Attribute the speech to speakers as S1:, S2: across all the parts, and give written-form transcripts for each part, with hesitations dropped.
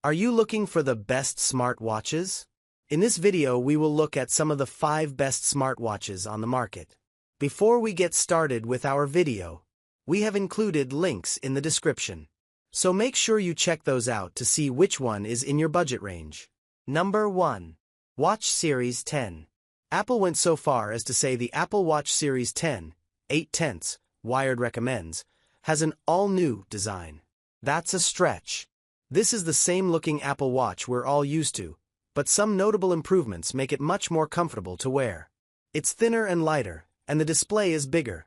S1: Are you looking for the best smartwatches? In this video, we will look at some of the 5 best smartwatches on the market. Before we get started with our video, we have included links in the description. So make sure you check those out to see which one is in your budget range. Number 1. Watch Series 10. Apple went so far as to say the Apple Watch Series 10, 8/10, Wired recommends, has an all-new design. That's a stretch. This is the same looking Apple Watch we're all used to, but some notable improvements make it much more comfortable to wear. It's thinner and lighter, and the display is bigger.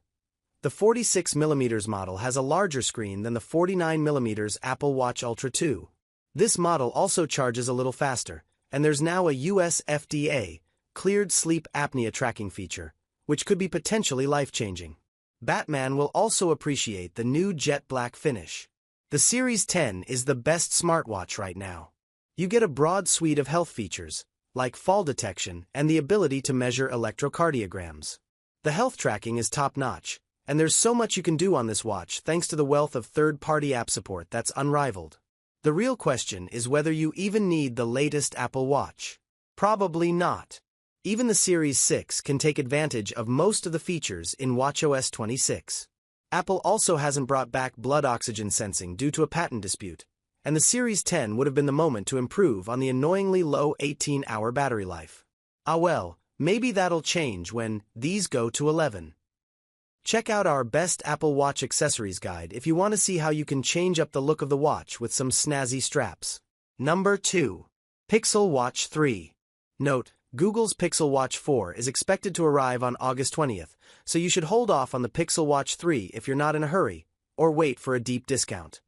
S1: The 46mm model has a larger screen than the 49mm Apple Watch Ultra 2. This model also charges a little faster, and there's now a US FDA cleared sleep apnea tracking feature, which could be potentially life-changing. Batman will also appreciate the new jet black finish. The Series 10 is the best smartwatch right now. You get a broad suite of health features, like fall detection and the ability to measure electrocardiograms. The health tracking is top-notch, and there's so much you can do on this watch thanks to the wealth of third-party app support that's unrivaled. The real question is whether you even need the latest Apple Watch. Probably not. Even the Series 6 can take advantage of most of the features in watchOS 26. Apple also hasn't brought back blood oxygen sensing due to a patent dispute, and the Series 10 would have been the moment to improve on the annoyingly low 18-hour battery life. Ah well, maybe that'll change when these go to 11. Check out our best Apple Watch accessories guide if you want to see how you can change up the look of the watch with some snazzy straps. Number 2. Pixel Watch 3. Note, Google's Pixel Watch 4 is expected to arrive on August 20th, so you should hold off on the Pixel Watch 3 if you're not in a hurry, or wait for a deep discount.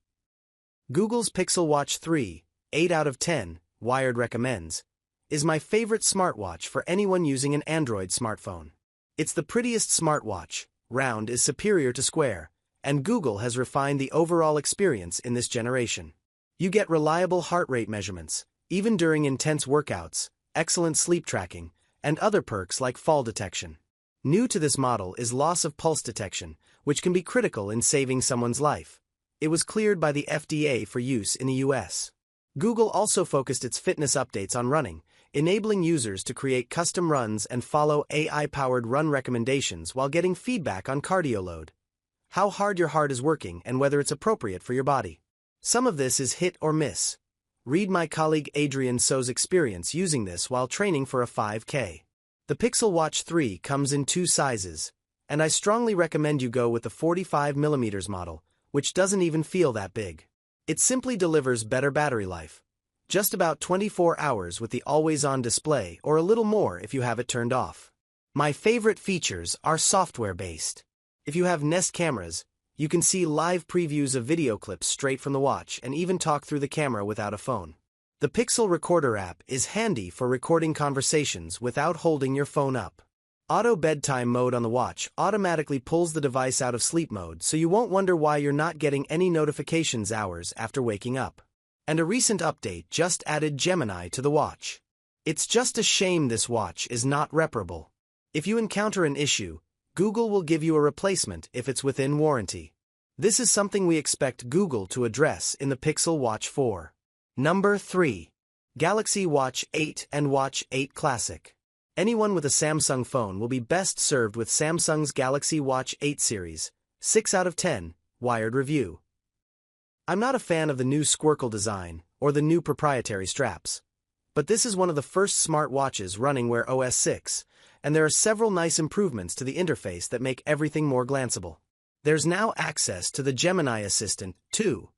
S1: Google's Pixel Watch 3, 8 out of 10, Wired recommends, is my favorite smartwatch for anyone using an Android smartphone. It's the prettiest smartwatch, round is superior to square, and Google has refined the overall experience in this generation. You get reliable heart rate measurements, even during intense workouts, excellent sleep tracking, and other perks like fall detection. New to this model is loss of pulse detection, which can be critical in saving someone's life. It was cleared by the FDA for use in the US. Google also focused its fitness updates on running, enabling users to create custom runs and follow AI-powered run recommendations while getting feedback on cardio load, how hard your heart is working, and whether it's appropriate for your body. Some of this is hit or miss. Read my colleague Adrian So's experience using this while training for a 5K. The Pixel Watch 3 comes in 2 sizes, and I strongly recommend you go with the 45mm model, which doesn't even feel that big. It simply delivers better battery life. Just about 24 hours with the always-on display, or a little more if you have it turned off. My favorite features are software-based. If you have Nest cameras, you can see live previews of video clips straight from the watch and even talk through the camera without a phone. The Pixel Recorder app is handy for recording conversations without holding your phone up. Auto bedtime mode on the watch automatically pulls the device out of sleep mode, so you won't wonder why you're not getting any notifications hours after waking up. And a recent update just added Gemini to the watch. It's just a shame this watch is not reparable. If you encounter an issue, Google will give you a replacement if it's within warranty. This is something we expect Google to address in the Pixel Watch 4. Number 3. Galaxy Watch 8 and Watch 8 Classic. Anyone with a Samsung phone will be best served with Samsung's Galaxy Watch 8 series, 6 out of 10, Wired review. I'm not a fan of the new Squircle design or the new proprietary straps, but this is one of the first smartwatches running Wear OS 6, and there are several nice improvements to the interface that make everything more glanceable. There's now access to the Gemini Assistant, too.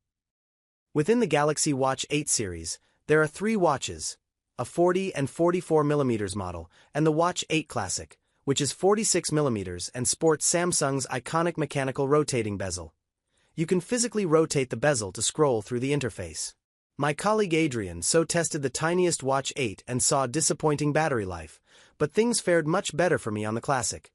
S1: Within the Galaxy Watch 8 series, there are 3 watches, a 40 and 44mm model, and the Watch 8 Classic, which is 46mm and sports Samsung's iconic mechanical rotating bezel. You can physically rotate the bezel to scroll through the interface. My colleague Adrian So tested the tiniest Watch 8 and saw disappointing battery life, but things fared much better for me on the Classic.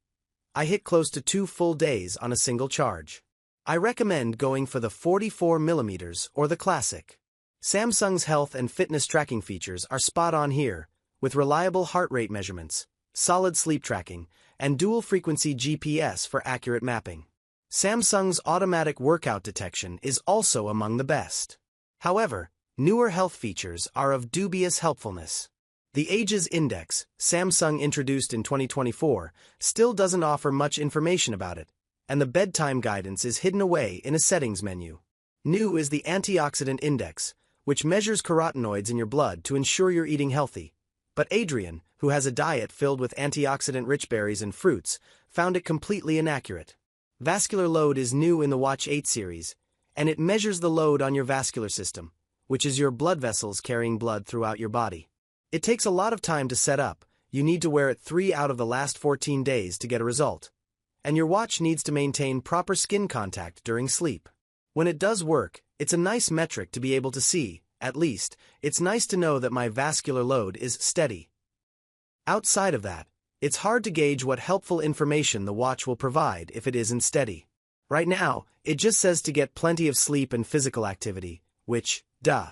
S1: I hit close to 2 full days on a single charge. I recommend going for the 44mm or the Classic. Samsung's health and fitness tracking features are spot on here, with reliable heart rate measurements, solid sleep tracking, and dual-frequency GPS for accurate mapping. Samsung's automatic workout detection is also among the best. However, Newer health features are of dubious helpfulness. The Ages Index, Samsung introduced in 2024, still doesn't offer much information about it, and the bedtime guidance is hidden away in a settings menu. New is the Antioxidant Index, which measures carotenoids in your blood to ensure you're eating healthy. But Adrian, who has a diet filled with antioxidant-rich berries and fruits, found it completely inaccurate. Vascular load is new in the Watch 8 series, and it measures the load on your vascular system, which is your blood vessels carrying blood throughout your body. It takes a lot of time to set up. You need to wear it 3 out of the last 14 days to get a result. And your watch needs to maintain proper skin contact during sleep. When it does work, it's a nice metric to be able to see. At least, it's nice to know that my vascular load is steady. Outside of that, it's hard to gauge what helpful information the watch will provide if it isn't steady. Right now, it just says to get plenty of sleep and physical activity, which, duh.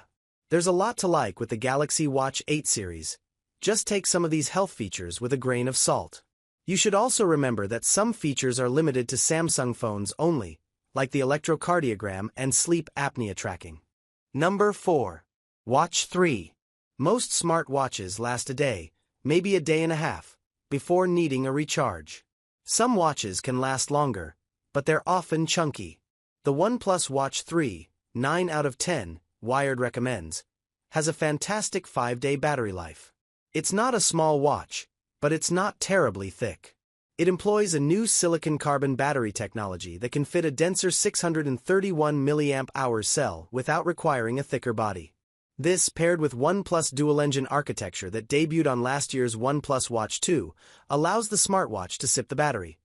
S1: There's a lot to like with the Galaxy Watch 8 series. Just take some of these health features with a grain of salt. You should also remember that some features are limited to Samsung phones only, like the electrocardiogram and sleep apnea tracking. Number 4. Watch 3. Most smartwatches last a day, maybe a day and a half, before needing a recharge. Some watches can last longer, but they're often chunky. The OnePlus Watch 3, 9 out of 10, Wired recommends, has a fantastic 5-day battery life. It's not a small watch, but it's not terribly thick. It employs a new silicon-carbon battery technology that can fit a denser 631 mAh cell without requiring a thicker body. This, paired with OnePlus dual-engine architecture that debuted on last year's OnePlus Watch 2, allows the smartwatch to sip the battery.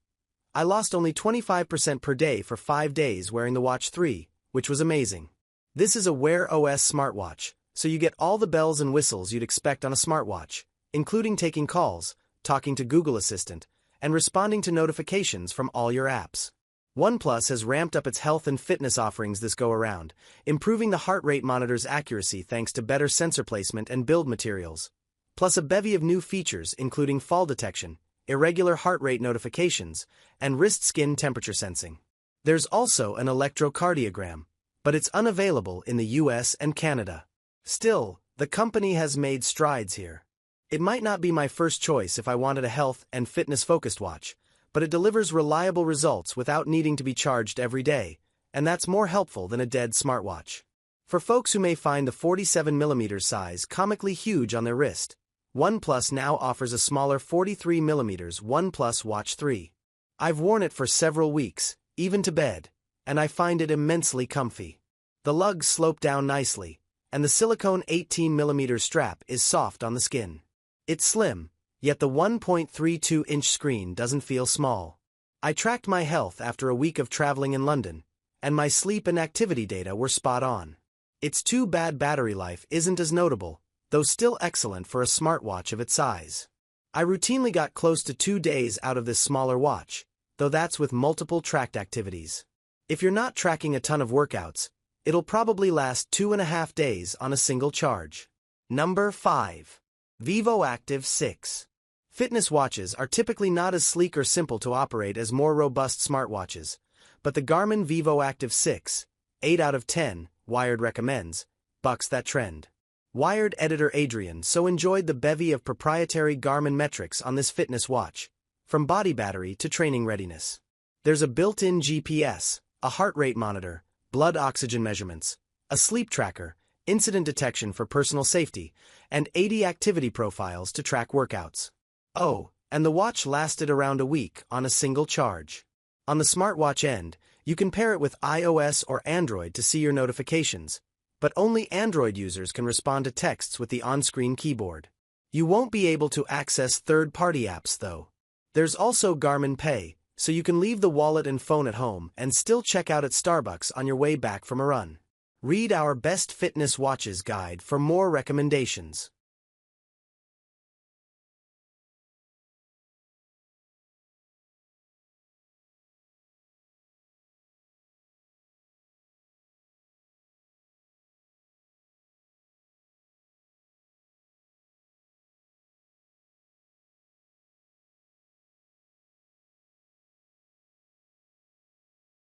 S1: I lost only 25% per day for 5 days wearing the Watch 3, which was amazing. This is a Wear OS smartwatch, so you get all the bells and whistles you'd expect on a smartwatch, including taking calls, talking to Google Assistant, and responding to notifications from all your apps. OnePlus has ramped up its health and fitness offerings this go-around, improving the heart rate monitor's accuracy thanks to better sensor placement and build materials, plus a bevy of new features including fall detection, irregular heart rate notifications, and wrist skin temperature sensing. There's also an electrocardiogram, but it's unavailable in the US and Canada. Still, the company has made strides here. It might not be my first choice if I wanted a health and fitness-focused watch, but it delivers reliable results without needing to be charged every day, and that's more helpful than a dead smartwatch. For folks who may find the 47mm size comically huge on their wrist, OnePlus now offers a smaller 43mm OnePlus Watch 3. I've worn it for several weeks, even to bed, and I find it immensely comfy. The lugs slope down nicely, and the silicone 18mm strap is soft on the skin. It's slim, yet the 1.32-inch screen doesn't feel small. I tracked my health after a week of traveling in London, and my sleep and activity data were spot on. It's too bad battery life isn't as notable, though still excellent for a smartwatch of its size. I routinely got close to 2 days out of this smaller watch, though that's with multiple tracked activities. If you're not tracking a ton of workouts, it'll probably last 2.5 days on a single charge. Number 5. Vivoactive 6. Fitness watches are typically not as sleek or simple to operate as more robust smartwatches, but the Garmin Vivoactive 6, 8 out of 10, Wired recommends, bucks that trend. Wired editor Adrian so enjoyed the bevy of proprietary Garmin metrics on this fitness watch, from body battery to training readiness. There's a built-in GPS, a heart rate monitor, blood oxygen measurements, a sleep tracker, incident detection for personal safety, and 80 activity profiles to track workouts. Oh, and the watch lasted around a week on a single charge. On the smartwatch end, you can pair it with iOS or Android to see your notifications, but only Android users can respond to texts with the on-screen keyboard. You won't be able to access third-party apps, though. There's also Garmin Pay, so you can leave the wallet and phone at home and still check out at Starbucks on your way back from a run. Read our Best Fitness Watches guide for more recommendations.